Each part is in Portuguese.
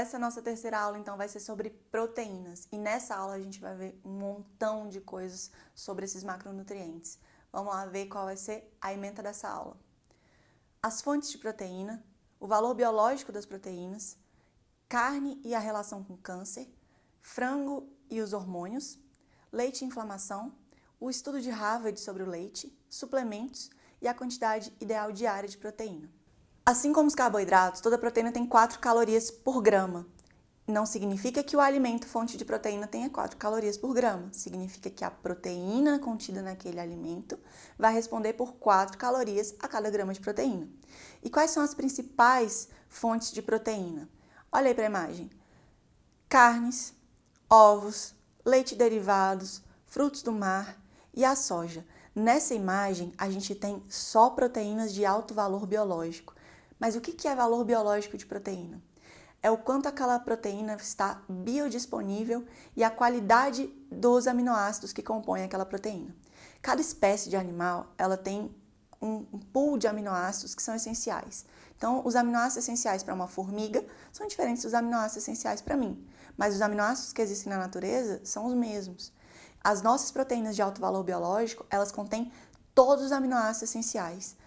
Essa nossa terceira aula, então, vai ser sobre proteínas. E nessa aula a gente vai ver um montão de coisas sobre esses macronutrientes. Vamos lá ver qual vai ser a ementa dessa aula. As fontes de proteína, o valor biológico das proteínas, carne e a relação com câncer, frango e os hormônios, leite e inflamação, o estudo de Harvard sobre o leite, suplementos e a quantidade ideal diária de proteína. Assim como os carboidratos, toda proteína tem 4 calorias por grama. Não significa que o alimento fonte de proteína tenha 4 calorias por grama. Significa que a proteína contida naquele alimento vai responder por 4 calorias a cada grama de proteína. E quais são as principais fontes de proteína? Olha aí para a imagem. Carnes, ovos, leite derivados, frutos do mar e a soja. Nessa imagem, a gente tem só proteínas de alto valor biológico. Mas o que é valor biológico de proteína? É o quanto aquela proteína está biodisponível e a qualidade dos aminoácidos que compõem aquela proteína. Cada espécie de animal, ela tem um pool de aminoácidos que são essenciais. Então, os aminoácidos essenciais para uma formiga são diferentes dos aminoácidos essenciais para mim, mas os aminoácidos que existem na natureza são os mesmos. As nossas proteínas de alto valor biológico, elas contêm todos os aminoácidos essenciais.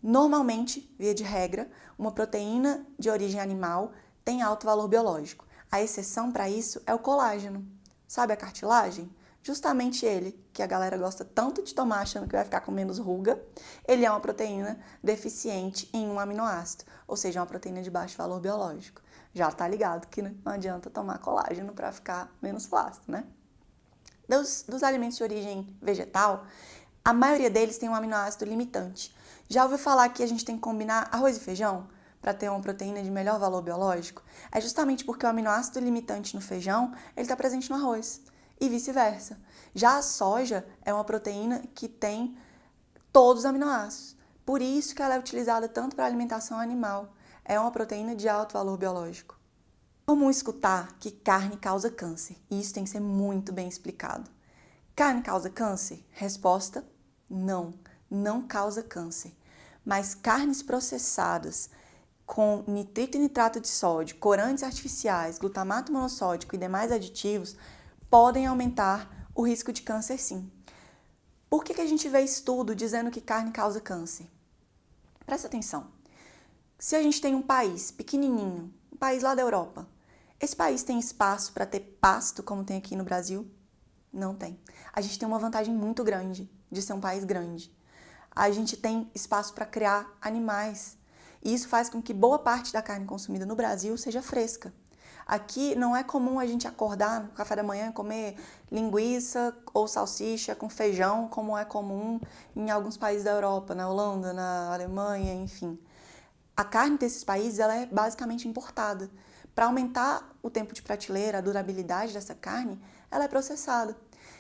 Normalmente, via de regra, uma proteína de origem animal tem alto valor biológico. A exceção para isso é o colágeno. Sabe a cartilagem? Justamente ele, que a galera gosta tanto de tomar achando que vai ficar com menos ruga, ele é uma proteína deficiente em um aminoácido, ou seja, uma proteína de baixo valor biológico. Já tá ligado que não adianta tomar colágeno para ficar menos flácido, né? Dos alimentos de origem vegetal, a maioria deles tem um aminoácido limitante. Já ouviu falar que a gente tem que combinar arroz e feijão para ter uma proteína de melhor valor biológico? É justamente porque o aminoácido limitante no feijão, ele está presente no arroz e vice-versa. Já a soja é uma proteína que tem todos os aminoácidos. Por isso que ela é utilizada tanto para alimentação animal. É uma proteína de alto valor biológico. É comum escutar que carne causa câncer, e isso tem que ser muito bem explicado. Carne causa câncer? Resposta: não, não causa câncer. Mas carnes processadas com nitrito e nitrato de sódio, corantes artificiais, glutamato monossódico e demais aditivos podem aumentar o risco de câncer, sim. Por que a gente vê estudo dizendo que carne causa câncer? Presta atenção. Se a gente tem um país pequenininho, um país lá da Europa, esse país tem espaço para ter pasto como tem aqui no Brasil? Não tem. A gente tem uma vantagem muito grande de ser um país grande. A gente tem espaço para criar animais. E isso faz com que boa parte da carne consumida no Brasil seja fresca. Aqui não é comum a gente acordar no café da manhã e comer linguiça ou salsicha com feijão, como é comum em alguns países da Europa, na Holanda, na Alemanha, enfim. A carne desses países ela é basicamente importada. Para aumentar o tempo de prateleira, a durabilidade dessa carne, ela é processada.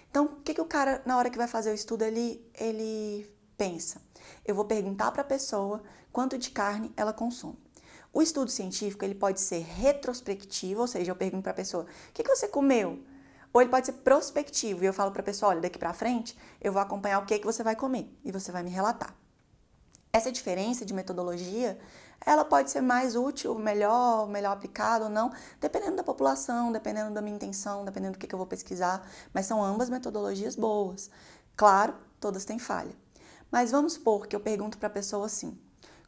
Então, o que o cara, na hora que vai fazer o estudo, ele pensa? Eu vou perguntar para a pessoa quanto de carne ela consome. O estudo científico ele pode ser retrospectivo, ou seja, eu pergunto para a pessoa, o que você comeu? Ou ele pode ser prospectivo, e eu falo para a pessoa, olha, daqui para frente, eu vou acompanhar o que você vai comer, e você vai me relatar. Essa diferença de metodologia, ela pode ser mais útil, melhor aplicada ou não, dependendo da população, dependendo da minha intenção, dependendo do que eu vou pesquisar, mas são ambas metodologias boas. Claro, todas têm falha. Mas vamos supor que eu pergunto para a pessoa assim,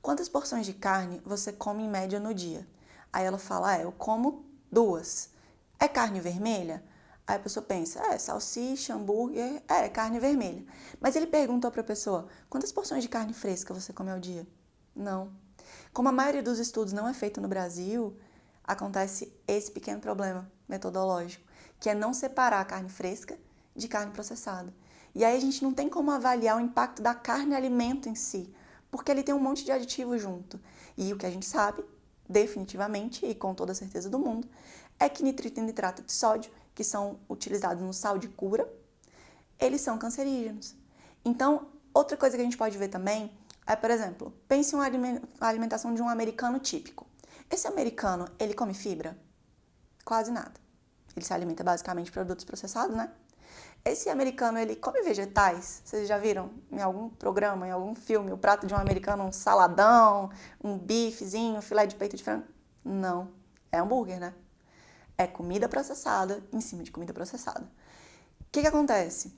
quantas porções de carne você come em média no dia? Aí ela fala, eu como 2. É carne vermelha? Aí a pessoa pensa, salsicha, hambúrguer, carne vermelha. Mas ele perguntou para a pessoa, quantas porções de carne fresca você come ao dia? Não. Como a maioria dos estudos não é feito no Brasil, acontece esse pequeno problema metodológico, que é não separar a carne fresca de carne processada. E aí a gente não tem como avaliar o impacto da carne-alimento em si, porque ele tem um monte de aditivo junto. E o que a gente sabe, definitivamente e com toda a certeza do mundo, é que nitrito e nitrato de sódio, que são utilizados no sal de cura, eles são cancerígenos. Então, outra coisa que a gente pode ver também é, por exemplo, pense em uma alimentação de um americano típico. Esse americano, ele come fibra? Quase nada. Ele se alimenta basicamente de produtos processados, né? Esse americano, ele come vegetais? Vocês já viram em algum programa, em algum filme, o prato de um americano, um saladão, um bifezinho, um filé de peito de frango? Não. É hambúrguer, né? É comida processada em cima de comida processada. O que acontece?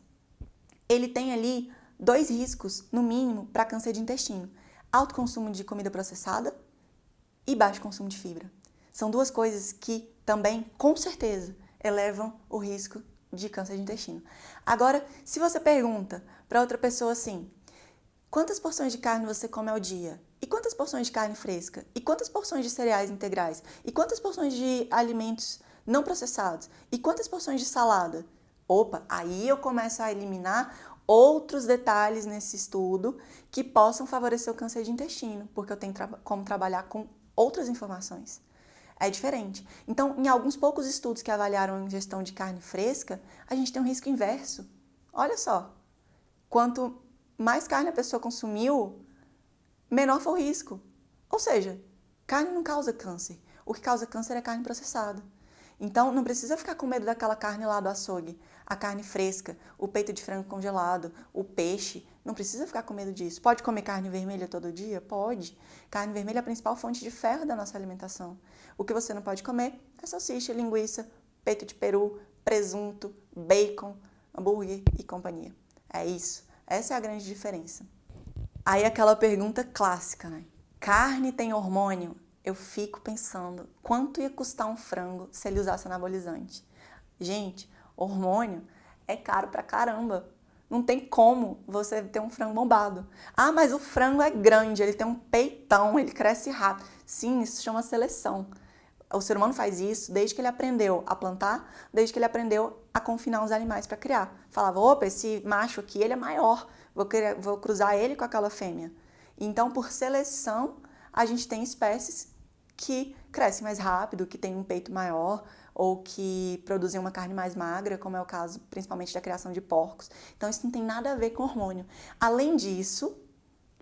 Ele tem ali 2 riscos, no mínimo, para câncer de intestino. Alto consumo de comida processada e baixo consumo de fibra. São 2 coisas que também, com certeza, elevam o risco de câncer de intestino. Agora, se você pergunta para outra pessoa assim, quantas porções de carne você come ao dia? E quantas porções de carne fresca? E quantas porções de cereais integrais? E quantas porções de alimentos não processados? E quantas porções de salada? Opa, aí eu começo a eliminar outros detalhes nesse estudo que possam favorecer o câncer de intestino, porque eu tenho como trabalhar com outras informações. É diferente. Então, em alguns poucos estudos que avaliaram a ingestão de carne fresca, a gente tem um risco inverso. Olha só, quanto mais carne a pessoa consumiu, menor foi o risco. Ou seja, carne não causa câncer. O que causa câncer é carne processada. Então, não precisa ficar com medo daquela carne lá do açougue. A carne fresca, o peito de frango congelado, o peixe, não precisa ficar com medo disso. Pode comer carne vermelha todo dia? Pode. Carne vermelha é a principal fonte de ferro da nossa alimentação. O que você não pode comer é salsicha, linguiça, peito de peru, presunto, bacon, hambúrguer e companhia. É isso. Essa é a grande diferença. Aí aquela pergunta clássica, né? Carne tem hormônio? Eu fico pensando, quanto ia custar um frango se ele usasse anabolizante? Gente, hormônio é caro pra caramba. Não tem como você ter um frango bombado. Ah, mas o frango é grande, ele tem um peitão, ele cresce rápido. Sim, isso chama seleção. O ser humano faz isso desde que ele aprendeu a plantar, desde que ele aprendeu a confinar os animais para criar. Falava, opa, esse macho aqui, ele é maior, vou cruzar ele com aquela fêmea. Então, por seleção, a gente tem espécies que crescem mais rápido, que têm um peito maior ou que produzem uma carne mais magra, como é o caso principalmente da criação de porcos. Então, isso não tem nada a ver com hormônio. Além disso,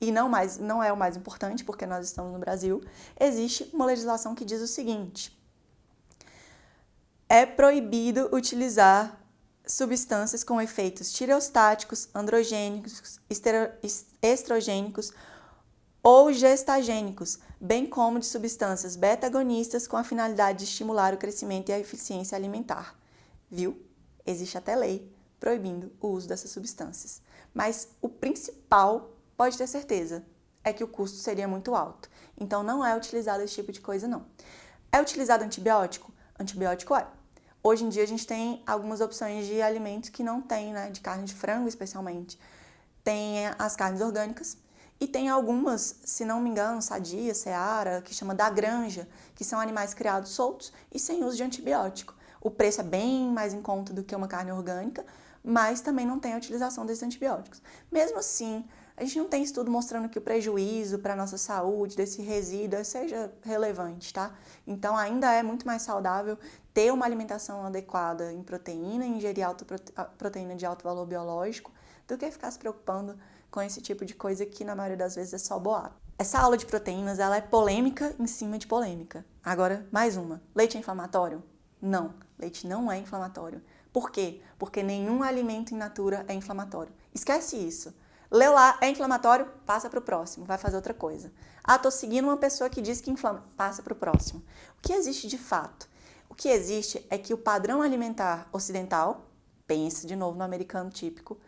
e não é o mais importante, porque nós estamos no Brasil, existe uma legislação que diz o seguinte: é proibido utilizar substâncias com efeitos tireostáticos, androgênicos, estrogênicos ou gestagênicos, bem como de substâncias beta-agonistas com a finalidade de estimular o crescimento e a eficiência alimentar. Viu? Existe até lei proibindo o uso dessas substâncias. Mas o principal, pode ter certeza, é que o custo seria muito alto. Então não é utilizado esse tipo de coisa, não. É utilizado antibiótico? Antibiótico é. Hoje em dia a gente tem algumas opções de alimentos que não tem, né? De carne de frango especialmente. Tem as carnes orgânicas e tem algumas, se não me engano, Sadia, Seara, que chama da granja, que são animais criados soltos e sem uso de antibiótico. O preço é bem mais em conta do que uma carne orgânica, mas também não tem a utilização desses antibióticos. Mesmo assim, a gente não tem estudo mostrando que o prejuízo para a nossa saúde desse resíduo seja relevante, tá? Então, ainda é muito mais saudável ter uma alimentação adequada em proteína, ingerir proteína de alto valor biológico, do que ficar se preocupando com esse tipo de coisa que, na maioria das vezes, é só boato. Essa aula de proteínas, ela é polêmica em cima de polêmica. Agora, mais uma. Leite é inflamatório? Não, leite não é inflamatório. Por quê? Porque nenhum alimento in natura é inflamatório. Esquece isso. Leu lá, é inflamatório, passa para o próximo, vai fazer outra coisa. Ah, tô seguindo uma pessoa que diz que inflama, passa para o próximo. O que existe de fato? O que existe é que o padrão alimentar ocidental, pensa de novo no americano típico,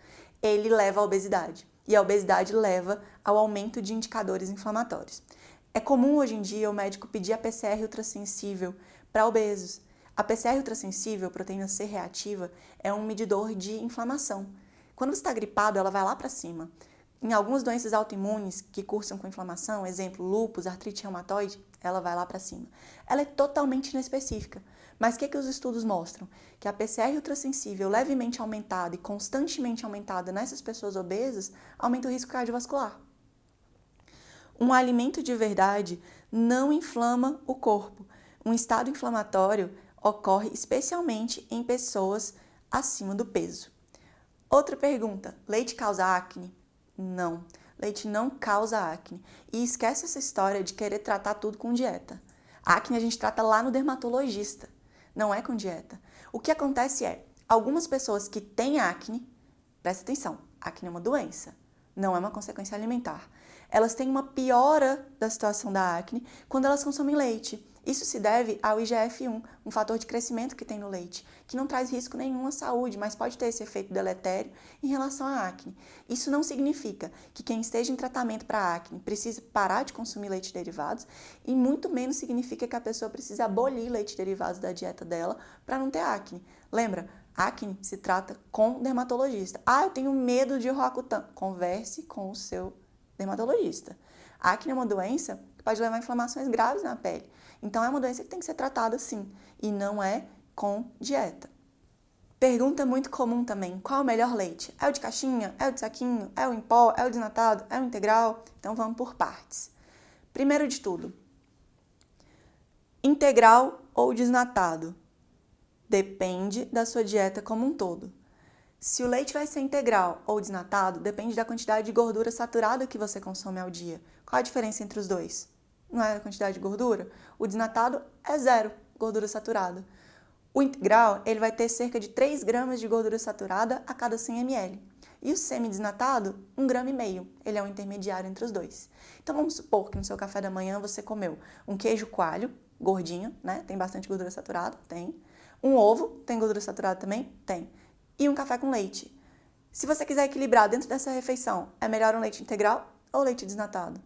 ele leva à obesidade. E a obesidade leva ao aumento de indicadores inflamatórios. É comum hoje em dia o médico pedir a PCR ultrassensível para obesos. A PCR ultrassensível, proteína C reativa, é um medidor de inflamação. Quando você está gripado, ela vai lá para cima. Em algumas doenças autoimunes que cursam com inflamação, exemplo, lúpus, artrite reumatoide, ela vai lá para cima. Ela é totalmente inespecífica. Mas o que os estudos mostram? Que a PCR ultrassensível levemente aumentada e constantemente aumentada nessas pessoas obesas aumenta o risco cardiovascular. Um alimento de verdade não inflama o corpo. Um estado inflamatório ocorre especialmente em pessoas acima do peso. Outra pergunta, leite causa acne? Não, leite não causa acne. E esquece essa história de querer tratar tudo com dieta. A acne a gente trata lá no dermatologista, não é com dieta. O que acontece é, algumas pessoas que têm acne, presta atenção, acne é uma doença, não é uma consequência alimentar. elas têm uma piora da situação da acne quando elas consomem leite. Isso se deve ao IGF-1, um fator de crescimento que tem no leite, que não traz risco nenhum à saúde, mas pode ter esse efeito deletério em relação à acne. Isso não significa que quem esteja em tratamento para acne precise parar de consumir leite derivados e muito menos significa que a pessoa precisa abolir leite derivados da dieta dela para não ter acne. Lembra? Acne se trata com dermatologista. Eu tenho medo de Roacutan. Converse com o seu dermatologista. A acne é uma doença que pode levar a inflamações graves na pele. Então, é uma doença que tem que ser tratada sim, e não é com dieta. Pergunta muito comum também, qual é o melhor leite? É o de caixinha? É o de saquinho? É o em pó? É o desnatado? É o integral? Então, vamos por partes. Primeiro de tudo, integral ou desnatado? Depende da sua dieta como um todo. Se o leite vai ser integral ou desnatado, depende da quantidade de gordura saturada que você consome ao dia. Qual a diferença entre os dois? Não é a quantidade de gordura? O desnatado é 0 gordura saturada. O integral, ele vai ter cerca de 3 gramas de gordura saturada a cada 100 ml. E o semi-desnatado, 1,5 grama. Ele é um intermediário entre os dois. Então, vamos supor que no seu café da manhã você comeu um queijo coalho, gordinho, né? Tem bastante gordura saturada? Tem. Um ovo, tem gordura saturada também? Tem. E um café com leite. Se você quiser equilibrar dentro dessa refeição, é melhor um leite integral ou leite desnatado?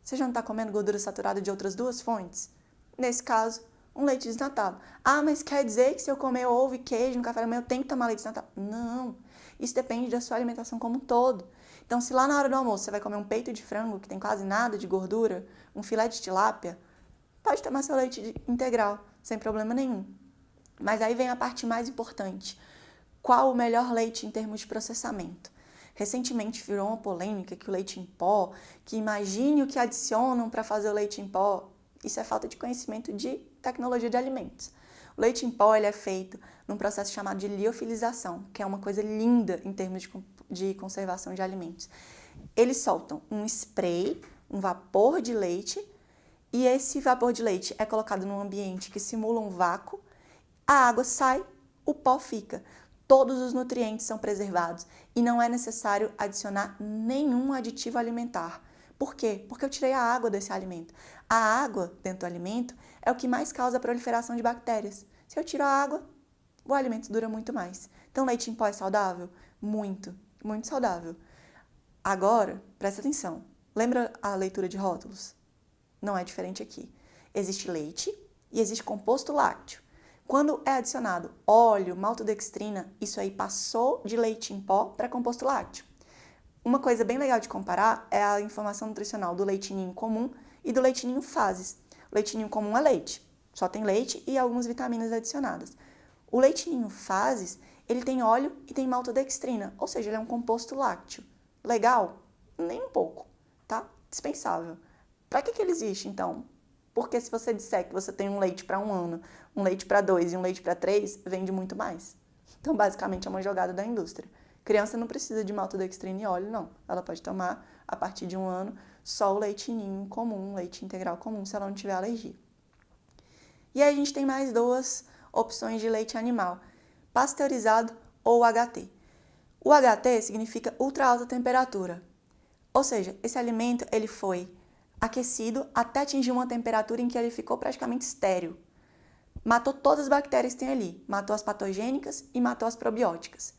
Você já não está comendo gordura saturada de outras 2 fontes? Nesse caso, um leite desnatado. Mas quer dizer que se eu comer ovo e queijo no café da manhã, eu tenho que tomar leite desnatado? Não. Isso depende da sua alimentação como um todo. Então, se lá na hora do almoço você vai comer um peito de frango que tem quase nada de gordura, um filé de tilápia, pode tomar seu leite integral, sem problema nenhum. Mas aí vem a parte mais importante. Qual o melhor leite em termos de processamento? Recentemente virou uma polêmica que o leite em pó, que imagine o que adicionam para fazer o leite em pó. Isso é falta de conhecimento de tecnologia de alimentos. O leite em pó ele é feito num processo chamado de liofilização, que é uma coisa linda em termos de conservação de alimentos. Eles soltam um spray, um vapor de leite, e esse vapor de leite é colocado num ambiente que simula um vácuo, a água sai, o pó fica. Todos os nutrientes são preservados e não é necessário adicionar nenhum aditivo alimentar. Por quê? Porque eu tirei a água desse alimento. A água dentro do alimento é o que mais causa a proliferação de bactérias. Se eu tiro a água, o alimento dura muito mais. Então, leite em pó é saudável? Muito, muito saudável. Agora, presta atenção. Lembra a leitura de rótulos? Não é diferente aqui. Existe leite e existe composto lácteo. Quando é adicionado óleo, maltodextrina, isso aí passou de leite em pó para composto lácteo. Uma coisa bem legal de comparar é a informação nutricional do leitinho comum e do leitinho fases. O leitinho comum é leite, só tem leite e algumas vitaminas adicionadas. O leitinho fases, ele tem óleo e tem maltodextrina, ou seja, ele é um composto lácteo. Legal? Nem um pouco, tá? Dispensável. Para que ele existe, então? Porque se você disser que você tem um leite para 1 ano, um leite para 2 e um leite para 3, vende muito mais. Então, basicamente, é uma jogada da indústria. Criança não precisa de maltodextrina e óleo, não. Ela pode tomar, a partir de 1 ano, só o leitinho comum, leite integral comum, se ela não tiver alergia. E aí a gente tem mais 2 opções de leite animal, pasteurizado ou HT. O HT significa ultra alta temperatura. Ou seja, esse alimento ele foi aquecido até atingir uma temperatura em que ele ficou praticamente estéril. Matou todas as bactérias que tem ali, matou as patogênicas e matou as probióticas.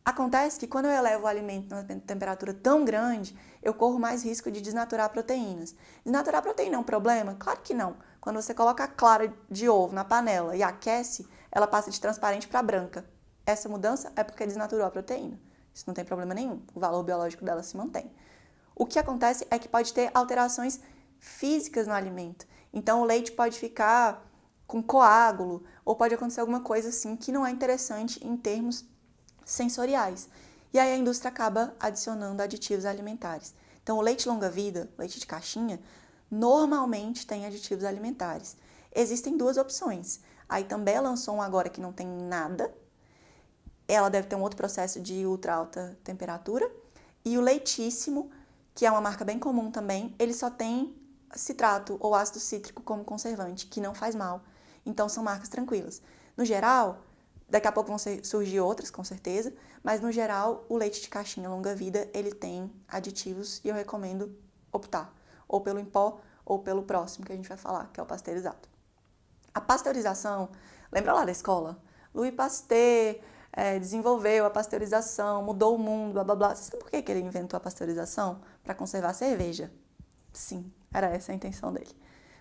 Acontece que quando eu elevo o alimento numa temperatura tão grande, eu corro mais risco de desnaturar proteínas. Desnaturar proteína é um problema? Claro que não. Quando você coloca a clara de ovo na panela e aquece, ela passa de transparente para branca. Essa mudança é porque desnaturou a proteína. Isso não tem problema nenhum, o valor biológico dela se mantém. O que acontece é que pode ter alterações físicas no alimento. Então, o leite pode ficar com coágulo ou pode acontecer alguma coisa assim que não é interessante em termos sensoriais. E aí a indústria acaba adicionando aditivos alimentares. Então, o leite longa-vida, leite de caixinha, normalmente tem aditivos alimentares. Existem 2 opções. A Itambé lançou um agora que não tem nada. Ela deve ter um outro processo de ultra alta temperatura. E o Leitíssimo, que é uma marca bem comum também, ele só tem citrato ou ácido cítrico como conservante, que não faz mal. Então, são marcas tranquilas. No geral, daqui a pouco vão surgir outras, com certeza, mas no geral, o leite de caixinha longa-vida, ele tem aditivos e eu recomendo optar, ou pelo em pó, ou pelo próximo que a gente vai falar, que é o pasteurizado. A pasteurização, lembra lá da escola? Louis Pasteur desenvolveu a pasteurização, mudou o mundo, blá blá blá. Você sabe por que ele inventou a pasteurização? Para conservar a cerveja. Sim, era essa a intenção dele.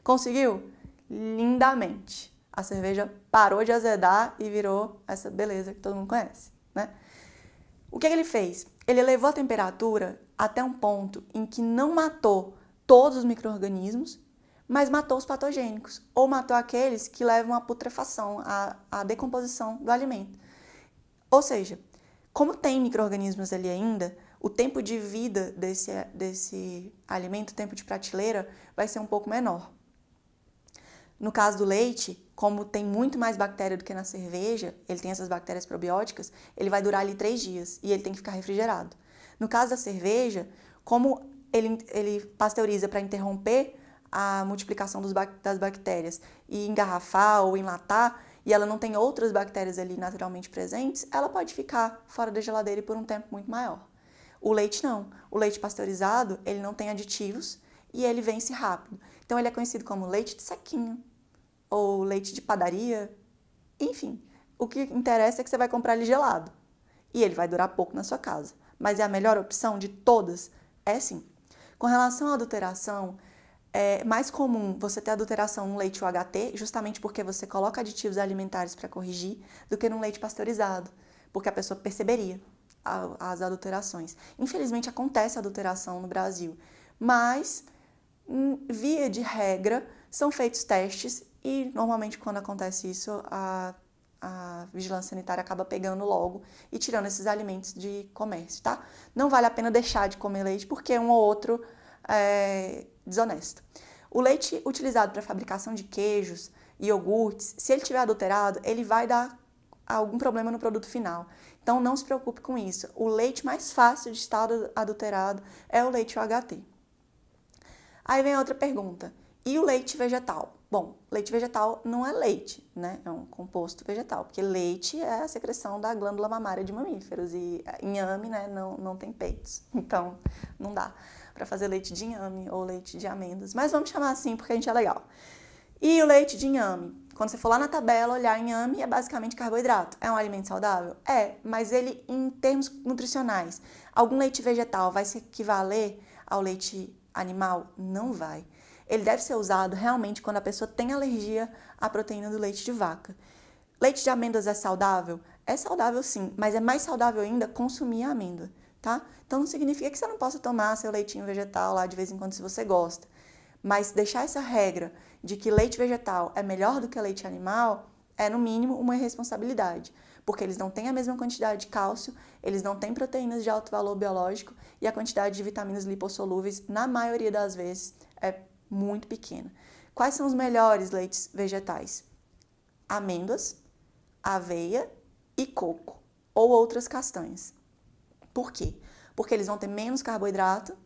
Conseguiu? Lindamente. A cerveja parou de azedar e virou essa beleza que todo mundo conhece, né? O que ele fez? Ele elevou a temperatura até um ponto em que não matou todos os micro-organismos, mas matou os patogênicos, ou matou aqueles que levam à putrefação, à decomposição do alimento. Ou seja, como tem micro-organismos ali ainda, o tempo de vida desse alimento, o tempo de prateleira, vai ser um pouco menor. No caso do leite, como tem muito mais bactéria do que na cerveja, ele tem essas bactérias probióticas, ele vai durar ali 3 dias e ele tem que ficar refrigerado. No caso da cerveja, como ele pasteuriza para interromper a multiplicação das bactérias e engarrafar ou enlatar, e ela não tem outras bactérias ali naturalmente presentes, ela pode ficar fora da geladeira e por um tempo muito maior. O leite não. O leite pasteurizado, ele não tem aditivos e ele vence rápido. Então ele é conhecido como leite de saquinho ou leite de padaria. Enfim, o que interessa é que você vai comprar ele gelado e ele vai durar pouco na sua casa. Mas é a melhor opção de todas? É sim. Com relação à adulteração, é mais comum você ter adulteração no leite UHT, justamente porque você coloca aditivos alimentares para corrigir, do que no leite pasteurizado, porque a pessoa perceberia as adulterações. Infelizmente acontece adulteração no Brasil, mas via de regra são feitos testes e normalmente quando acontece isso a vigilância sanitária acaba pegando logo e tirando esses alimentos de comércio, tá? Não vale a pena deixar de comer leite porque um ou outro é desonesto. O leite utilizado para a fabricação de queijos e iogurtes, se ele estiver adulterado, ele vai dar algum problema no produto final. Então não se preocupe com isso. O leite mais fácil de estar adulterado é o leite UHT. Aí vem outra pergunta. E o leite vegetal? Bom, leite vegetal não é leite, né? É um composto vegetal, porque leite é a secreção da glândula mamária de mamíferos e inhame, né, não tem peitos. Então, não dá para fazer leite de inhame ou leite de amêndoas, mas vamos chamar assim porque a gente é legal. E o leite de inhame? Quando você for lá na tabela olhar inhame, é basicamente carboidrato. É um alimento saudável? É, mas ele, em termos nutricionais, algum leite vegetal vai se equivaler ao leite animal? Não vai. Ele deve ser usado realmente quando a pessoa tem alergia à proteína do leite de vaca. Leite de amêndoas é saudável? É saudável sim, mas é mais saudável ainda consumir a amêndoa, tá? Então não significa que você não possa tomar seu leitinho vegetal lá de vez em quando se você gosta. Mas deixar essa regra de que leite vegetal é melhor do que leite animal é, no mínimo, uma irresponsabilidade, porque eles não têm a mesma quantidade de cálcio, eles não têm proteínas de alto valor biológico e a quantidade de vitaminas lipossolúveis, na maioria das vezes, é muito pequena. Quais são os melhores leites vegetais? Amêndoas, aveia e coco, ou outras castanhas. Por quê? Porque eles vão ter menos carboidrato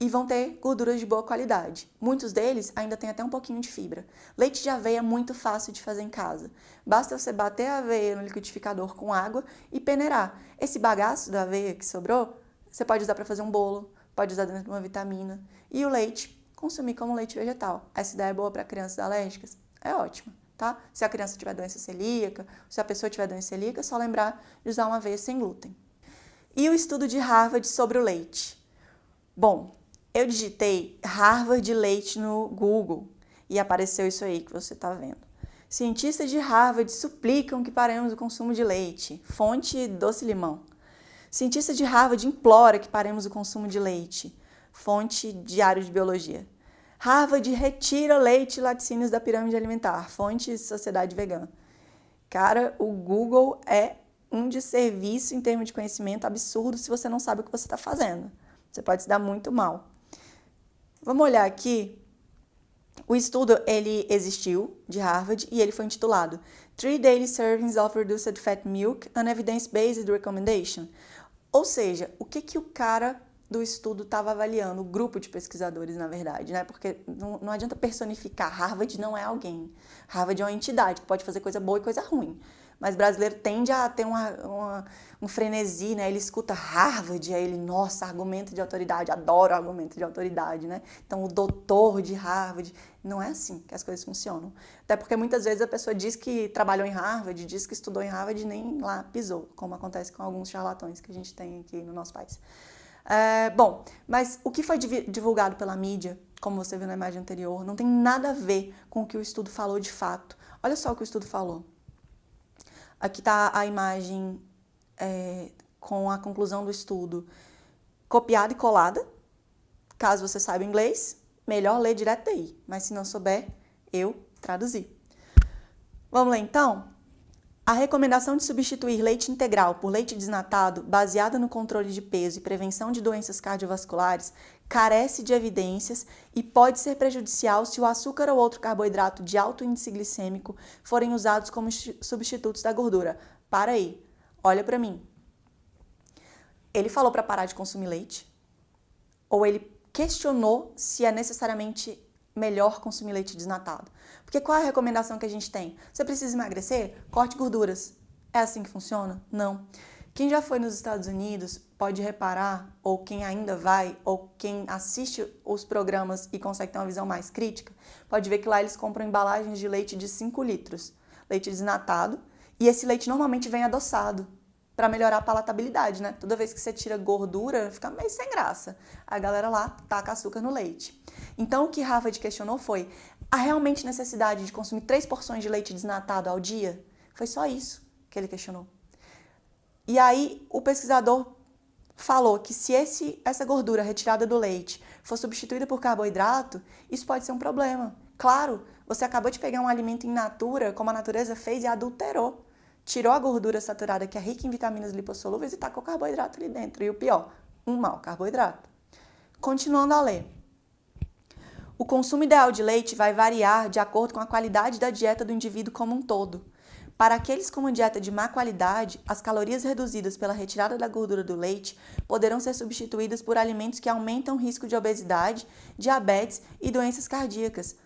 e vão ter gorduras de boa qualidade. Muitos deles ainda têm até um pouquinho de fibra. Leite de aveia é muito fácil de fazer em casa. Basta você bater a aveia no liquidificador com água e peneirar. Esse bagaço da aveia que sobrou, você pode usar para fazer um bolo, pode usar dentro de uma vitamina. E o leite, consumir como leite vegetal. Essa ideia é boa para crianças alérgicas? É ótima, tá? Se a criança tiver doença celíaca, se a pessoa tiver doença celíaca, é só lembrar de usar uma aveia sem glúten. E o estudo de Harvard sobre o leite? Bom, eu digitei Harvard leite no Google e apareceu isso aí que você está vendo. Cientistas de Harvard suplicam que paremos o consumo de leite. Fonte Doce Limão. Cientista de Harvard implora que paremos o consumo de leite. Fonte Diário de Biologia. Harvard retira leite e laticínios da pirâmide alimentar. Fonte Sociedade Vegana. Cara, o Google é um desserviço em termos de conhecimento absurdo se você não sabe o que você está fazendo. Você pode se dar muito mal. Vamos olhar aqui. O estudo, ele existiu, de Harvard, e ele foi intitulado 3 Daily Servings of Reduced Fat Milk, an Evidence-Based Recommendation. Ou seja, o que o cara do estudo estava avaliando, o grupo de pesquisadores, na verdade, né? Porque não adianta personificar, Harvard não é alguém. Harvard é uma entidade que pode fazer coisa boa e coisa ruim. mas brasileiro tende a ter um frenesi, né? Ele escuta Harvard, aí ele, nossa, argumento de autoridade, adoro argumento de autoridade, né? Então, o doutor de Harvard, não é assim que as coisas funcionam. Até porque muitas vezes a pessoa diz que trabalhou em Harvard, diz que estudou em Harvard e nem lá pisou, como acontece com alguns charlatões que a gente tem aqui no nosso país. Bom, mas o que foi divulgado pela mídia, como você viu na imagem anterior, não tem nada a ver com o que o estudo falou de fato. Olha só o que o estudo falou. Aqui está a imagem com a conclusão do estudo copiada e colada. Caso você saiba inglês, melhor ler direto daí. Mas se não souber, eu traduzi. Vamos lá então? A recomendação de substituir leite integral por leite desnatado, baseada no controle de peso e prevenção de doenças cardiovasculares, carece de evidências e pode ser prejudicial se o açúcar ou outro carboidrato de alto índice glicêmico forem usados como substitutos da gordura. Para aí, olha para mim. Ele falou para parar de consumir leite? Ou ele questionou se é necessariamente melhor consumir leite desnatado? Porque qual é a recomendação que a gente tem? Você precisa emagrecer? Corte gorduras. É assim que funciona? Não. Quem já foi nos Estados Unidos pode reparar, ou quem ainda vai, ou quem assiste os programas e consegue ter uma visão mais crítica, pode ver que lá eles compram embalagens de leite de 5 litros, leite desnatado, e esse leite normalmente vem adoçado, para melhorar a palatabilidade, né? Toda vez que você tira gordura, fica meio sem graça. A galera lá taca açúcar no leite. Então, o que Harvard questionou foi: há realmente necessidade de consumir 3 porções de leite desnatado ao dia? Foi só isso que ele questionou. E aí, o pesquisador falou que se essa gordura retirada do leite for substituída por carboidrato, isso pode ser um problema. Claro, você acabou de pegar um alimento in natura, como a natureza fez, e adulterou. Tirou a gordura saturada, que é rica em vitaminas lipossolúveis, e tacou carboidrato ali dentro. E o pior, um mau carboidrato. Continuando a ler. O consumo ideal de leite vai variar de acordo com a qualidade da dieta do indivíduo como um todo. Para aqueles com uma dieta de má qualidade, as calorias reduzidas pela retirada da gordura do leite poderão ser substituídas por alimentos que aumentam o risco de obesidade, diabetes e doenças cardíacas.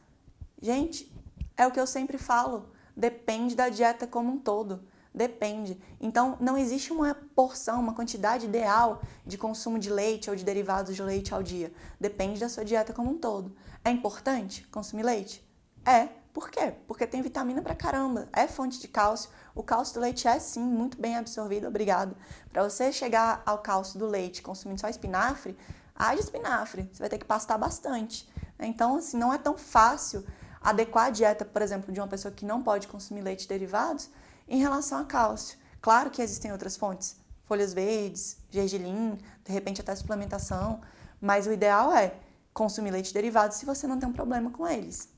Gente, é o que eu sempre falo. Depende da dieta como um todo. Depende. Então, não existe uma porção, uma quantidade ideal de consumo de leite ou de derivados de leite ao dia. Depende da sua dieta como um todo. É importante consumir leite? É. Por quê? Porque tem vitamina pra caramba. É fonte de cálcio. O cálcio do leite é, sim, muito bem absorvido. Obrigado. Para você chegar ao cálcio do leite consumindo só espinafre, haja espinafre. Você vai ter que pastar bastante. Então, assim, não é tão fácil adequar a dieta, por exemplo, de uma pessoa que não pode consumir leite e derivados em relação a cálcio. Claro que existem outras fontes, folhas verdes, gergelim, de repente até suplementação, mas o ideal é consumir leite e derivados se você não tem um problema com eles.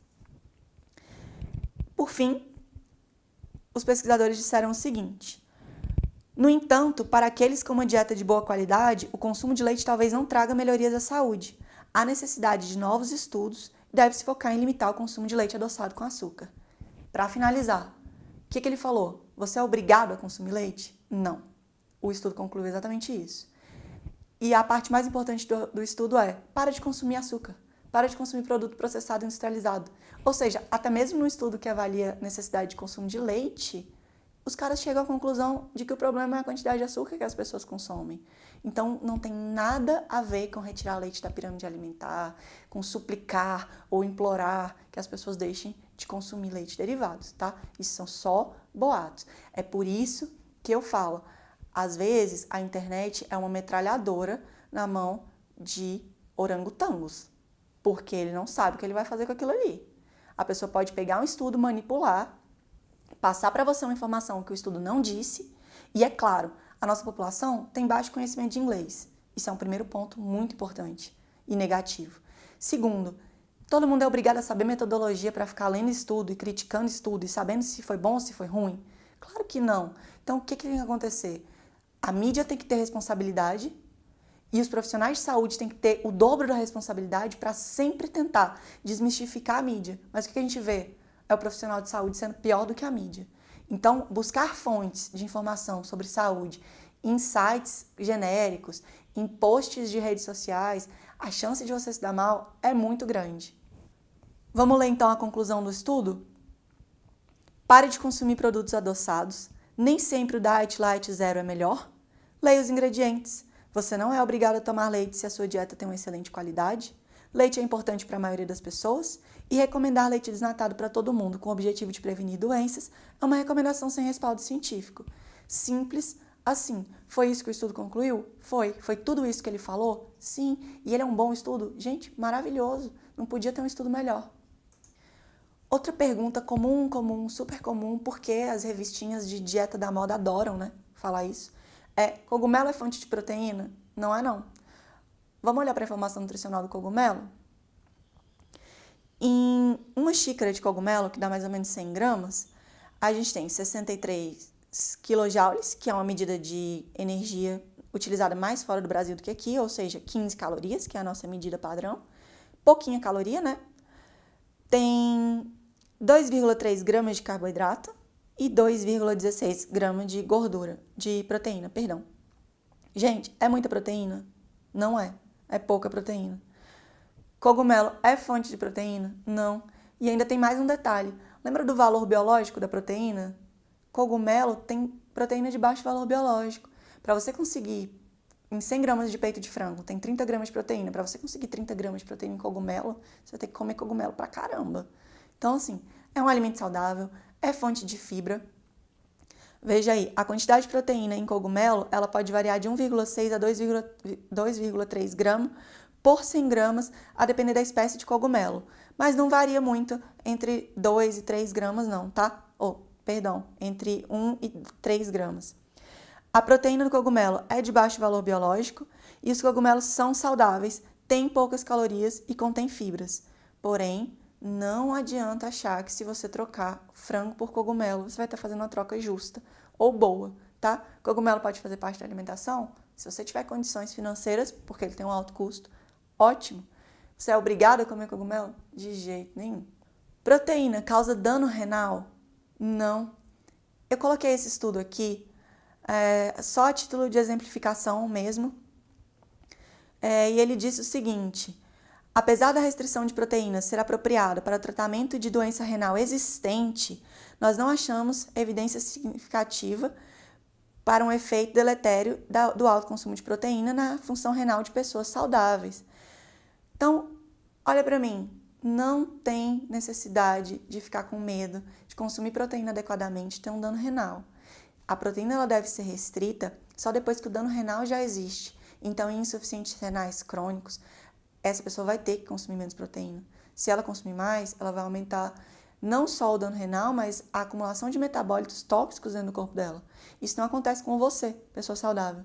Por fim, os pesquisadores disseram o seguinte: no entanto, para aqueles com uma dieta de boa qualidade, o consumo de leite talvez não traga melhorias à saúde. Há necessidade de novos estudos. Deve-se focar em limitar o consumo de leite adoçado com açúcar. Para finalizar, o que ele falou? Você é obrigado a consumir leite? Não. O estudo concluiu exatamente isso. E a parte mais importante do estudo é: para de consumir açúcar. Para de consumir produto processado e industrializado. Ou seja, até mesmo no estudo que avalia a necessidade de consumo de leite, os caras chegam à conclusão de que o problema é a quantidade de açúcar que as pessoas consomem. Então, não tem nada a ver com retirar leite da pirâmide alimentar, com suplicar ou implorar que as pessoas deixem de consumir leite e derivados, tá? Isso são só boatos. É por isso que eu falo, às vezes a internet é uma metralhadora na mão de orangotangos, porque ele não sabe o que ele vai fazer com aquilo ali. A pessoa pode pegar um estudo, manipular, passar para você uma informação que o estudo não disse, e é claro, a nossa população tem baixo conhecimento de inglês. Isso é um primeiro ponto muito importante e negativo. Segundo, todo mundo é obrigado a saber metodologia para ficar lendo estudo e criticando estudo e sabendo se foi bom ou se foi ruim? Claro que não. Então, o que tem que acontecer? A mídia tem que ter responsabilidade e os profissionais de saúde têm que ter o dobro da responsabilidade para sempre tentar desmistificar a mídia. Mas o que a gente vê? É o profissional de saúde sendo pior do que a mídia. Então, buscar fontes de informação sobre saúde em sites genéricos, em posts de redes sociais, a chance de você se dar mal é muito grande. Vamos ler então a conclusão do estudo? Pare de consumir produtos adoçados, Nem sempre o Diet Light Zero é melhor. Leia os ingredientes. Você não é obrigado a tomar leite se a sua dieta tem uma excelente qualidade. Leite é importante para a maioria das pessoas e recomendar leite desnatado para todo mundo com o objetivo de prevenir doenças é uma recomendação sem respaldo científico. Simples assim. Foi isso que o estudo concluiu? Foi. Foi tudo isso que ele falou? Sim. E ele é um bom estudo? Gente, maravilhoso. Não podia ter um estudo melhor. Outra pergunta comum, super comum, porque as revistinhas de dieta da moda adoram, né, falar isso, é: cogumelo é fonte de proteína? Não é não. Vamos olhar para a informação nutricional do cogumelo? Em uma xícara de cogumelo, que dá mais ou menos 100 gramas, a gente tem 63 quilojoules, que é uma medida de energia utilizada mais fora do Brasil do que aqui, ou seja, 15 calorias, que é a nossa medida padrão. Pouquinha caloria, né? Tem 2,3 gramas de carboidrato e 2,16 gramas de gordura, de proteína, perdão. Gente, é muita proteína? Não é. É pouca proteína. Cogumelo é fonte de proteína? Não. E ainda tem mais um detalhe. Lembra do valor biológico da proteína? Cogumelo tem proteína de baixo valor biológico. Para você conseguir, em 100 gramas de peito de frango, tem 30 gramas de proteína. Para você conseguir 30 gramas de proteína em cogumelo, você vai ter que comer cogumelo pra caramba. Então, assim, é um alimento saudável, é fonte de fibra. Veja aí, a quantidade de proteína em cogumelo, ela pode variar de 1,6 a 2,3 gramas por 100 gramas, a depender da espécie de cogumelo. Mas não varia muito entre 2 e 3 gramas não, tá? Entre 1 e 3 gramas. A proteína do cogumelo é de baixo valor biológico e os cogumelos são saudáveis, têm poucas calorias e contêm fibras. Porém, não adianta achar que se você trocar frango por cogumelo, você vai estar fazendo uma troca justa ou boa, tá? Cogumelo pode fazer parte da alimentação? Se você tiver condições financeiras, porque ele tem um alto custo, ótimo. Você é obrigado a comer cogumelo? De jeito nenhum. Proteína causa dano renal? Não. Eu coloquei esse estudo aqui só a título de exemplificação mesmo. E ele disse o seguinte: apesar da restrição de proteínas ser apropriada para o tratamento de doença renal existente, nós não achamos evidência significativa para um efeito deletério do alto consumo de proteína na função renal de pessoas saudáveis. Então, olha para mim, não tem necessidade de ficar com medo de consumir proteína adequadamente e ter um dano renal. A proteína ela deve ser restrita só depois que o dano renal já existe. Então, em insuficientes renais crônicos, essa pessoa vai ter que consumir menos proteína. Se ela consumir mais, ela vai aumentar não só o dano renal, mas a acumulação de metabólitos tóxicos dentro do corpo dela. Isso não acontece com você, pessoa saudável.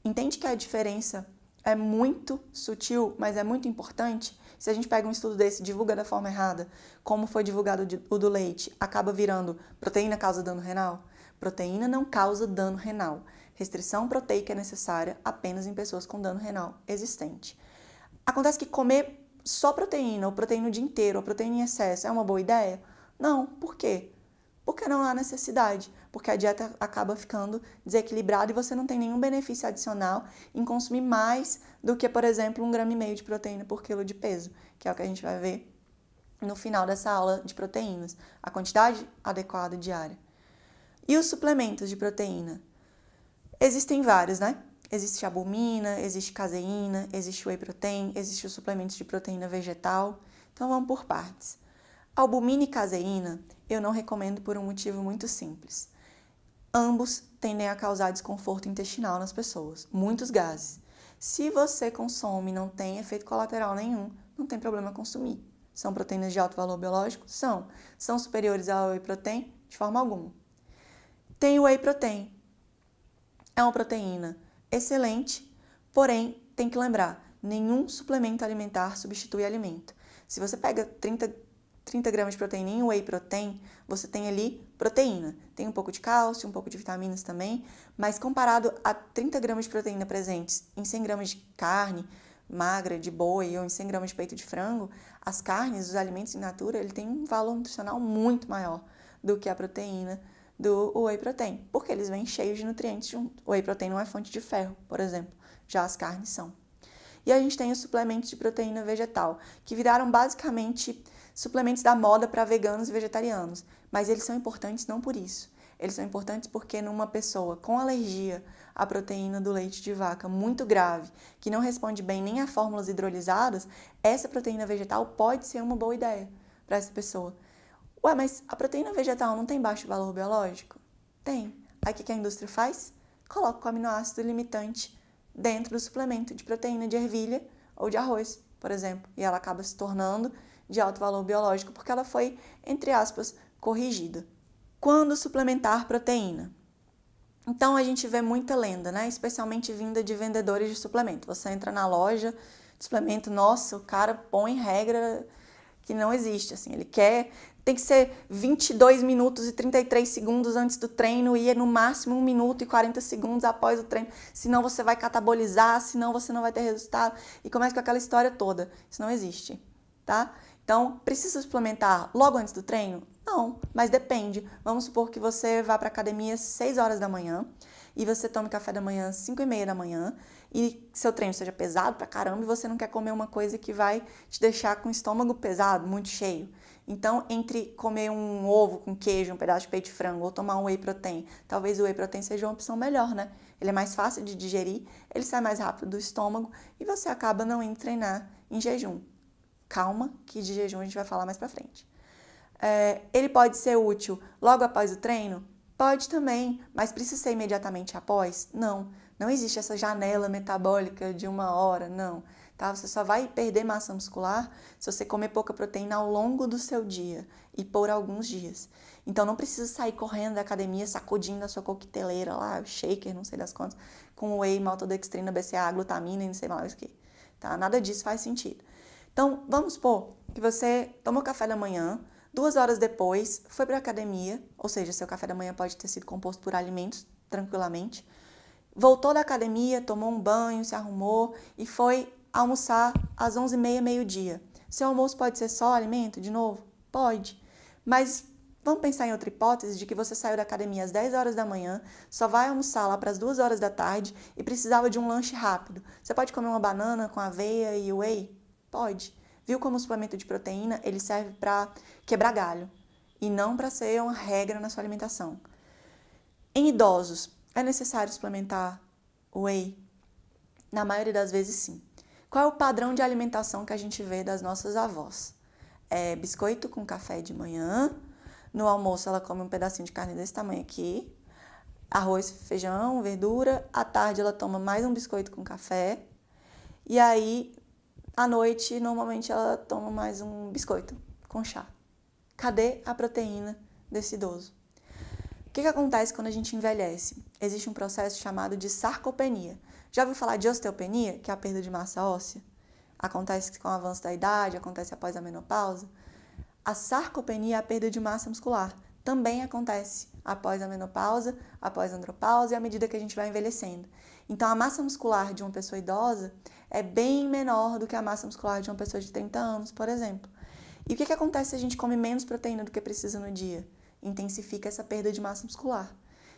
Entende que a diferença é muito sutil, mas é muito importante? Se a gente pega um estudo desse e divulga da forma errada, como foi divulgado o do leite, acaba virando proteína causa dano renal? Proteína não causa dano renal. Restrição proteica é necessária apenas em pessoas com dano renal existente. Acontece que comer só proteína, ou proteína o dia inteiro, ou proteína em excesso, é uma boa ideia? Não. Por quê? Porque não há necessidade. Porque a dieta acaba ficando desequilibrada e você não tem nenhum benefício adicional em consumir mais do que, por exemplo, 1,5 gramas de proteína por quilo de peso, que é o que a gente vai ver no final dessa aula de proteínas. A quantidade adequada diária. E os suplementos de proteína? Existem vários, né? Existe albumina, existe caseína, existe whey protein, existe os suplementos de proteína vegetal. Então vamos por partes. Albumina e caseína eu não recomendo por um motivo muito simples. Ambos tendem a causar desconforto intestinal nas pessoas, muitos gases. Se você consome e não tem efeito colateral nenhum, não tem problema consumir. São proteínas de alto valor biológico? São. São superiores ao whey protein? De forma alguma. Tem o whey protein. É uma proteína excelente, porém, tem que lembrar, nenhum suplemento alimentar substitui alimento. Se você pega 30 gramas de proteína em whey protein, você tem ali proteína. Tem um pouco de cálcio, um pouco de vitaminas também, mas comparado a 30 gramas de proteína presentes em 100 gramas de carne magra, de boi, ou em 100 gramas de peito de frango, as carnes, os alimentos in natura, ele tem um valor nutricional muito maior do que a proteína do whey protein, porque eles vêm cheios de nutrientes junto. O whey protein não é fonte de ferro, por exemplo, já as carnes são. E a gente tem os suplementos de proteína vegetal, que viraram basicamente suplementos da moda para veganos e vegetarianos, mas eles são importantes não por isso. Eles são importantes porque numa pessoa com alergia à proteína do leite de vaca muito grave, que não responde bem nem a fórmulas hidrolisadas, essa proteína vegetal pode ser uma boa ideia para essa pessoa. Ué, mas a proteína vegetal não tem baixo valor biológico? Tem. Aí o que a indústria faz? Coloca o aminoácido limitante dentro do suplemento de proteína de ervilha ou de arroz, por exemplo. E ela acaba se tornando de alto valor biológico porque ela foi, entre aspas, corrigida. Quando suplementar proteína? Então a gente vê muita lenda, né? Especialmente vinda de vendedores de suplemento. Você entra na loja de suplemento, nossa, o cara põe regra que não existe, assim. Ele quer, tem que ser 22 minutos e 33 segundos antes do treino e no máximo 1 minuto e 40 segundos após o treino, senão você vai catabolizar, senão você não vai ter resultado. E começa com aquela história toda. Isso não existe, tá? Então, precisa suplementar logo antes do treino? Não, mas depende. Vamos supor que você vá para a academia às 6 horas da manhã e você tome café da manhã às 5h30 da manhã e seu treino seja pesado pra caramba e você não quer comer uma coisa que vai te deixar com o estômago pesado, muito cheio. Então, entre comer um ovo com queijo, um pedaço de peito de frango ou tomar um whey protein, talvez o whey protein seja uma opção melhor, né? Ele é mais fácil de digerir, ele sai mais rápido do estômago e você acaba não indo treinar em jejum. Calma, que de jejum a gente vai falar mais pra frente. Ele pode ser útil logo após o treino? Pode também, mas precisa ser imediatamente após? Não, não existe essa janela metabólica de 1 hora, não. Tá? Você só vai perder massa muscular se você comer pouca proteína ao longo do seu dia e por alguns dias. Então não precisa sair correndo da academia, sacudindo a sua coqueteleira lá, shaker, não sei das quantas, com whey, maltodextrina, BCAA, glutamina e não sei mais o que. Tá? Nada disso faz sentido. Então, vamos supor que você tomou café da manhã, 2 horas depois foi para a academia, ou seja, seu café da manhã pode ter sido composto por alimentos, tranquilamente, voltou da academia, tomou um banho, se arrumou e foi almoçar às 11h30, meio-dia. Seu almoço pode ser só alimento, de novo? Pode, mas vamos pensar em outra hipótese de que você saiu da academia às 10 horas da manhã, só vai almoçar lá para as 2 horas da tarde e precisava de um lanche rápido. Você pode comer uma banana com aveia e whey? Pode. Viu como o suplemento de proteína ele serve para quebrar galho e não para ser uma regra na sua alimentação. Em idosos, é necessário suplementar whey? Na maioria das vezes, sim. Qual é o padrão de alimentação que a gente vê das nossas avós? É biscoito com café de manhã, no almoço ela come um pedacinho de carne desse tamanho aqui, arroz, feijão, verdura, à tarde ela toma mais um biscoito com café e aí à noite, normalmente, ela toma mais um biscoito com chá. Cadê a proteína desse idoso? O que acontece quando a gente envelhece? Existe um processo chamado de sarcopenia. Já ouviu falar de osteopenia, que é a perda de massa óssea? Acontece com o avanço da idade, acontece após a menopausa. A sarcopenia é a perda de massa muscular. Também acontece após a menopausa, após a andropausa e à medida que a gente vai envelhecendo. Então, a massa muscular de uma pessoa idosa é bem menor do que a massa muscular de uma pessoa de 30 anos, por exemplo. E o que acontece se a gente come menos proteína do que precisa no dia? Intensifica essa perda de massa muscular.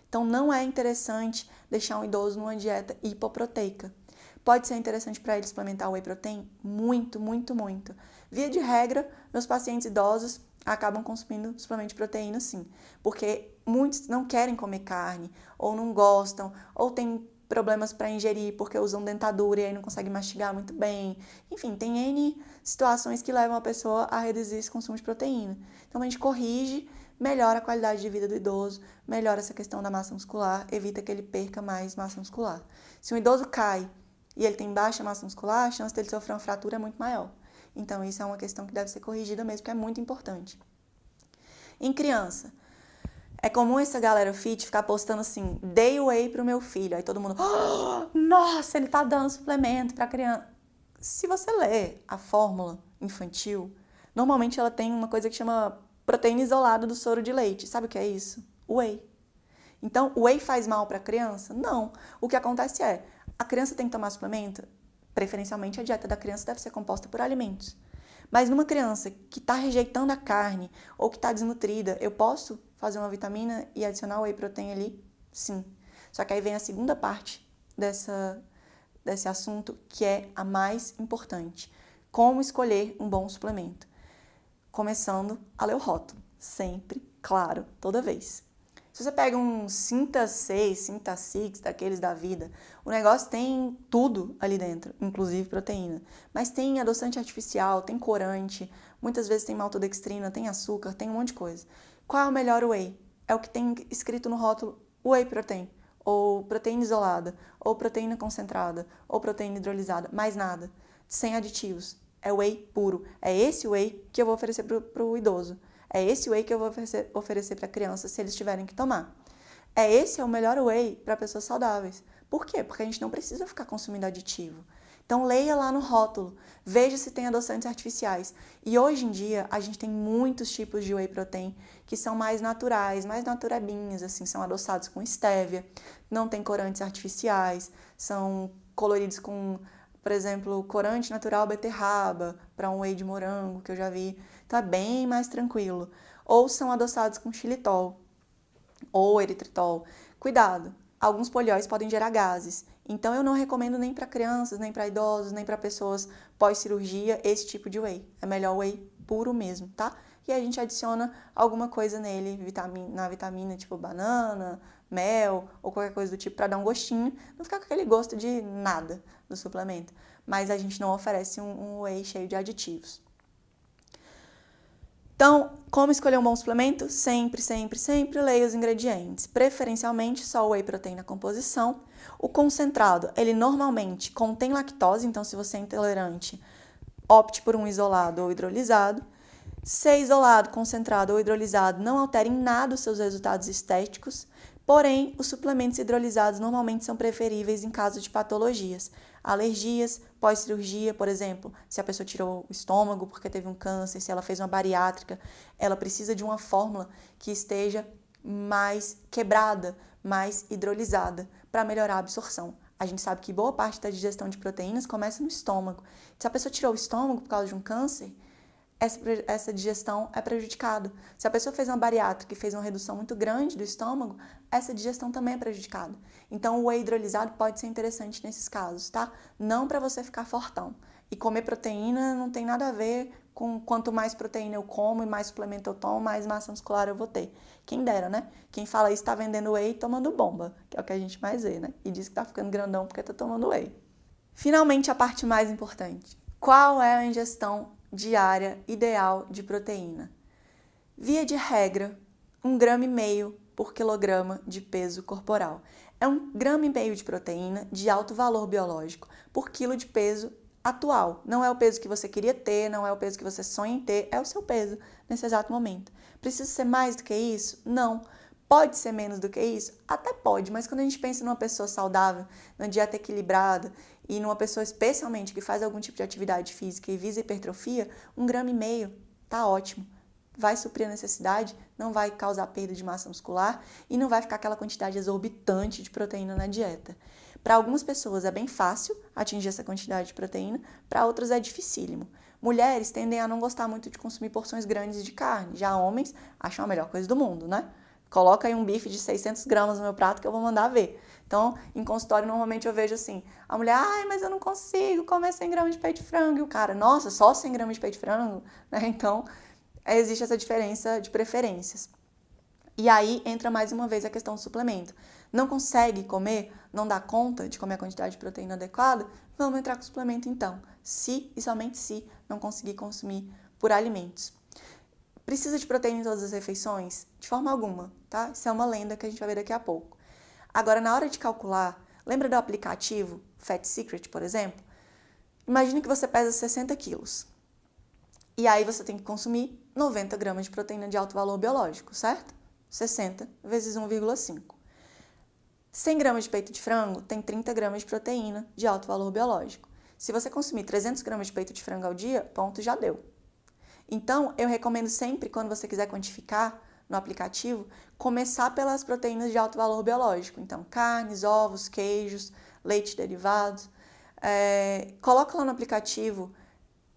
Então, não é interessante deixar um idoso numa dieta hipoproteica. Pode ser interessante para ele suplementar o whey protein? Muito, muito, muito. Via de regra, meus pacientes idosos acabam consumindo suplemento de proteína, sim. Porque muitos não querem comer carne, ou não gostam, ou têm problemas para ingerir porque usam dentadura e aí não conseguem mastigar muito bem. Enfim, tem N situações que levam a pessoa a reduzir esse consumo de proteína. Então, a gente corrige, melhora a qualidade de vida do idoso, melhora essa questão da massa muscular, evita que ele perca mais massa muscular. Se um idoso cai e ele tem baixa massa muscular, a chance dele sofrer uma fratura é muito maior. Então, isso é uma questão que deve ser corrigida mesmo, que é muito importante. Em criança, é comum essa galera fit ficar postando assim, dei whey pro meu filho. Aí todo mundo, oh, nossa, ele tá dando suplemento pra criança. Se você ler a fórmula infantil, normalmente ela tem uma coisa que chama proteína isolada do soro de leite. Sabe o que é isso? Whey. Então, o whey faz mal pra criança? Não. O que acontece é, a criança tem que tomar suplemento? Preferencialmente, a dieta da criança deve ser composta por alimentos. Mas numa criança que está rejeitando a carne ou que está desnutrida, eu posso fazer uma vitamina e adicionar o whey protein ali? Sim. Só que aí vem a segunda parte desse assunto, que é a mais importante. Como escolher um bom suplemento? Começando a ler o rótulo. Sempre, claro, toda vez. Se você pega um Cinta 6, Cinta 6, daqueles da vida, o negócio tem tudo ali dentro, inclusive proteína. Mas tem adoçante artificial, tem corante, muitas vezes tem maltodextrina, tem açúcar, tem um monte de coisa. Qual é o melhor whey? É o que tem escrito no rótulo whey protein, ou proteína isolada, ou proteína concentrada, ou proteína hidrolisada, mais nada, sem aditivos. É whey puro. É esse whey que eu vou oferecer para o idoso. É esse whey que eu vou oferecer para a criança se eles tiverem que tomar. Esse é o melhor whey para pessoas saudáveis. Por quê? Porque a gente não precisa ficar consumindo aditivo. Então leia lá no rótulo, veja se tem adoçantes artificiais. E hoje em dia a gente tem muitos tipos de whey protein que são mais naturais, mais naturebinhos, assim, são adoçados com estévia, não tem corantes artificiais, são coloridos com, por exemplo, corante natural beterraba, para um whey de morango que eu já vi. Então é bem mais tranquilo. Ou são adoçados com xilitol ou eritritol. Cuidado, alguns polióis podem gerar gases. Então eu não recomendo nem para crianças, nem para idosos, nem para pessoas pós-cirurgia esse tipo de whey. É melhor whey puro mesmo, tá? E a gente adiciona alguma coisa nele, na vitamina, tipo banana, mel ou qualquer coisa do tipo para dar um gostinho, não ficar com aquele gosto de nada do suplemento. Mas a gente não oferece um whey cheio de aditivos. Então, como escolher um bom suplemento? Sempre, sempre, sempre leia os ingredientes. Preferencialmente só o whey protein na composição. O concentrado, ele normalmente contém lactose, então se você é intolerante, opte por um isolado ou hidrolisado. Ser isolado, concentrado ou hidrolisado não altera em nada os seus resultados estéticos, porém, os suplementos hidrolisados normalmente são preferíveis em caso de patologias, alergias, pós-cirurgia, por exemplo, se a pessoa tirou o estômago porque teve um câncer, se ela fez uma bariátrica, ela precisa de uma fórmula que esteja mais quebrada, mais hidrolisada, para melhorar a absorção. A gente sabe que boa parte da digestão de proteínas começa no estômago. Se a pessoa tirou o estômago por causa de um câncer, essa digestão é prejudicada. Se a pessoa fez uma bariátrica e fez uma redução muito grande do estômago, essa digestão também é prejudicada. Então, o whey hidrolisado pode ser interessante nesses casos, tá? Não para você ficar fortão. E comer proteína não tem nada a ver com quanto mais proteína eu como e mais suplemento eu tomo, mais massa muscular eu vou ter. Quem dera, né? Quem fala isso tá vendendo whey tomando bomba, que é o que a gente mais vê, né? E diz que tá ficando grandão porque tá tomando whey. Finalmente, a parte mais importante. Qual é a ingestão diária ideal de proteína? Via de regra, 1,5 grama por quilograma de peso corporal. É 1,5 grama de proteína de alto valor biológico por quilo de peso atual. Não é o peso que você queria ter, não é o peso que você sonha em ter, é o seu peso nesse exato momento. Precisa ser mais do que isso? Não. Pode ser menos do que isso? Até pode, mas quando a gente pensa numa pessoa saudável, numa dieta equilibrada e numa pessoa especialmente que faz algum tipo de atividade física e visa hipertrofia, 1,5 grama tá ótimo. Vai suprir a necessidade, não vai causar perda de massa muscular e não vai ficar aquela quantidade exorbitante de proteína na dieta. Para algumas pessoas é bem fácil atingir essa quantidade de proteína, para outras é dificílimo. Mulheres tendem a não gostar muito de consumir porções grandes de carne, já homens acham a melhor coisa do mundo, né? Coloca aí um bife de 600 gramas no meu prato que eu vou mandar ver. Então, em consultório, normalmente eu vejo assim, a mulher, mas eu não consigo comer 100 gramas de peito de frango. E o cara, nossa, só 100 gramas de peito de frango? Né? Então, existe essa diferença de preferências. E aí entra mais uma vez a questão do suplemento. Não consegue comer, não dá conta de comer a quantidade de proteína adequada? Vamos entrar com suplemento então. Se e somente se não conseguir consumir por alimentos. Precisa de proteína em todas as refeições? De forma alguma, tá? Isso é uma lenda que a gente vai ver daqui a pouco. Agora, na hora de calcular, lembra do aplicativo Fat Secret, por exemplo? Imagine que você pesa 60 quilos. E aí você tem que consumir 90 gramas de proteína de alto valor biológico, certo? 60 vezes 1,5. 100 gramas de peito de frango tem 30 gramas de proteína de alto valor biológico. Se você consumir 300 gramas de peito de frango ao dia, ponto, já deu. Então, eu recomendo sempre, quando você quiser quantificar no aplicativo, começar pelas proteínas de alto valor biológico. Então, carnes, ovos, queijos, leite derivados. Coloca lá no aplicativo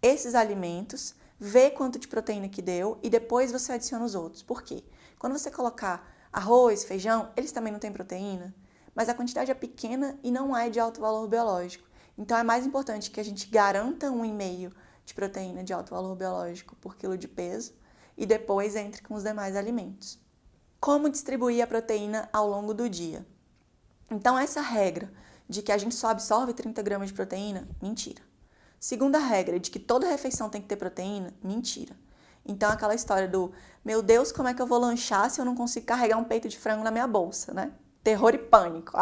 esses alimentos, vê quanto de proteína que deu e depois você adiciona os outros. Por quê? Quando você colocar arroz, feijão, eles também não têm proteína, mas a quantidade é pequena e não é de alto valor biológico. Então, é mais importante que a gente garanta 1,5 de proteína de alto valor biológico por quilo de peso e depois entre com os demais alimentos. Como distribuir a proteína ao longo do dia? Então, essa regra de que a gente só absorve 30 gramas de proteína, mentira. Segunda regra de que toda refeição tem que ter proteína, mentira. Então, aquela história do, meu Deus, como é que eu vou lanchar se eu não consigo carregar um peito de frango na minha bolsa, né? Terror e pânico.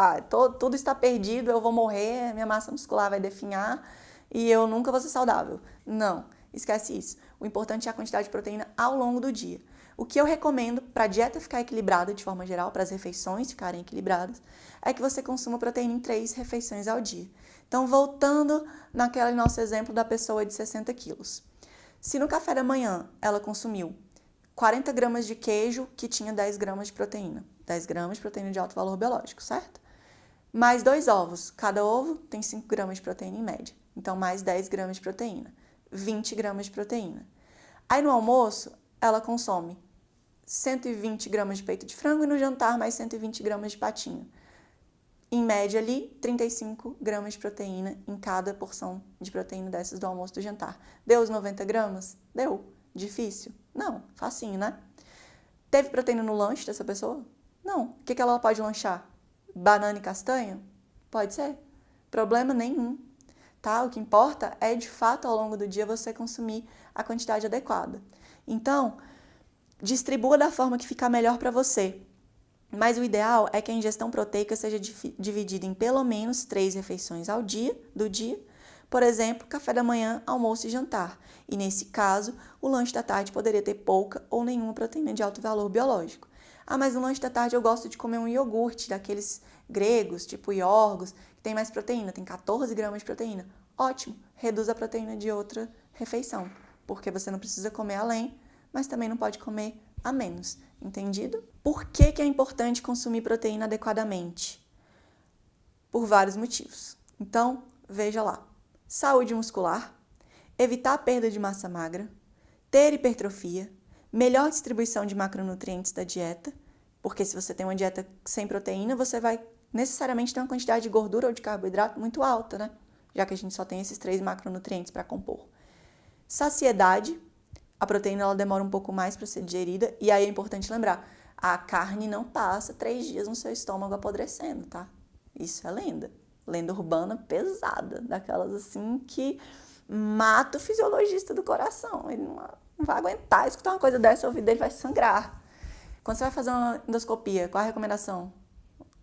Tudo está perdido, eu vou morrer, minha massa muscular vai definhar e eu nunca vou ser saudável. Não, esquece isso. O importante é a quantidade de proteína ao longo do dia. O que eu recomendo para a dieta ficar equilibrada de forma geral, para as refeições ficarem equilibradas, é que você consuma proteína em 3 refeições ao dia. Então, voltando naquele nosso exemplo da pessoa de 60 quilos. Se no café da manhã ela consumiu 40 gramas de queijo, que tinha 10 gramas de proteína. 10 gramas de proteína de alto valor biológico, certo? Mais 2 ovos. Cada ovo tem 5 gramas de proteína em média. Então, mais 10 gramas de proteína. 20 gramas de proteína. Aí, no almoço, ela consome 120 gramas de peito de frango e no jantar mais 120 gramas de patinho. Em média ali, 35 gramas de proteína em cada porção de proteína dessas do almoço e do jantar. Deu os 90 gramas? Deu. Difícil? Não. Facinho, né? Teve proteína no lanche dessa pessoa? Não. O que ela pode lanchar? Banana e castanha? Pode ser. Problema nenhum. Tá? O que importa é, de fato, ao longo do dia você consumir a quantidade adequada. Então, distribua da forma que ficar melhor para você. Mas o ideal é que a ingestão proteica seja dividida em pelo menos 3 refeições do dia, por exemplo, café da manhã, almoço e jantar. E nesse caso, o lanche da tarde poderia ter pouca ou nenhuma proteína de alto valor biológico. Mas no lanche da tarde eu gosto de comer um iogurte daqueles gregos, tipo Iorgos, que tem mais proteína, tem 14 gramas de proteína. Ótimo, reduz a proteína de outra refeição, porque você não precisa comer além, mas também não pode comer a menos, entendido? Por que é importante consumir proteína adequadamente? Por vários motivos. Então, veja lá. Saúde muscular, evitar a perda de massa magra, ter hipertrofia, melhor distribuição de macronutrientes da dieta, porque se você tem uma dieta sem proteína, você vai necessariamente ter uma quantidade de gordura ou de carboidrato muito alta, né? Já que a gente só tem esses 3 macronutrientes para compor. Saciedade, a proteína ela demora um pouco mais para ser digerida, e aí é importante lembrar, a carne não passa 3 dias no seu estômago apodrecendo, tá? Isso é lenda. Lenda urbana pesada, daquelas assim que mata o fisiologista do coração. Ele não vai aguentar escutar uma coisa dessa, o ouvido dele vai sangrar. Quando você vai fazer uma endoscopia, qual a recomendação?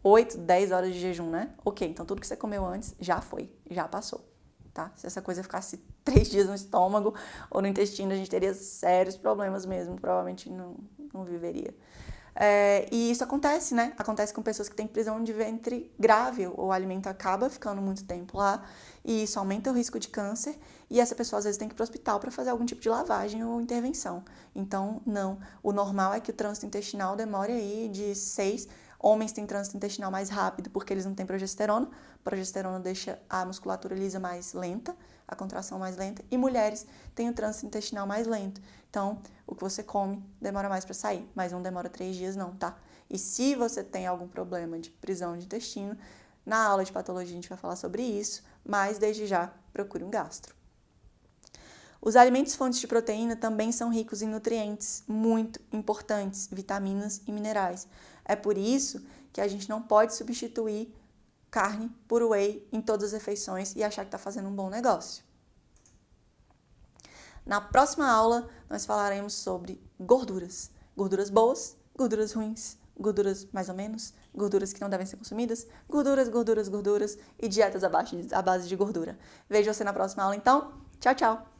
8, 10 horas de jejum, né? Ok, então tudo que você comeu antes já foi, já passou. Tá? Se essa coisa ficasse 3 dias no estômago ou no intestino, a gente teria sérios problemas mesmo, provavelmente não viveria. E isso acontece, né? Acontece com pessoas que têm prisão de ventre grave, o alimento acaba ficando muito tempo lá e isso aumenta o risco de câncer e essa pessoa às vezes tem que ir para o hospital para fazer algum tipo de lavagem ou intervenção. Então, não. O normal é que o trânsito intestinal demore aí de 6. Homens têm trânsito intestinal mais rápido porque eles não têm progesterona. Progesterona deixa a musculatura lisa mais lenta, a contração mais lenta. E mulheres têm o trânsito intestinal mais lento. Então, o que você come demora mais para sair, mas não demora 3 dias não, tá? E se você tem algum problema de prisão de intestino, na aula de patologia a gente vai falar sobre isso, mas desde já procure um gastro. Os alimentos fontes de proteína também são ricos em nutrientes muito importantes, vitaminas e minerais. É por isso que a gente não pode substituir carne por whey em todas as refeições e achar que está fazendo um bom negócio. Na próxima aula, nós falaremos sobre gorduras. Gorduras boas, gorduras ruins, gorduras mais ou menos, gorduras que não devem ser consumidas, gorduras e dietas à base de gordura. Vejo você na próxima aula, então. Tchau, tchau!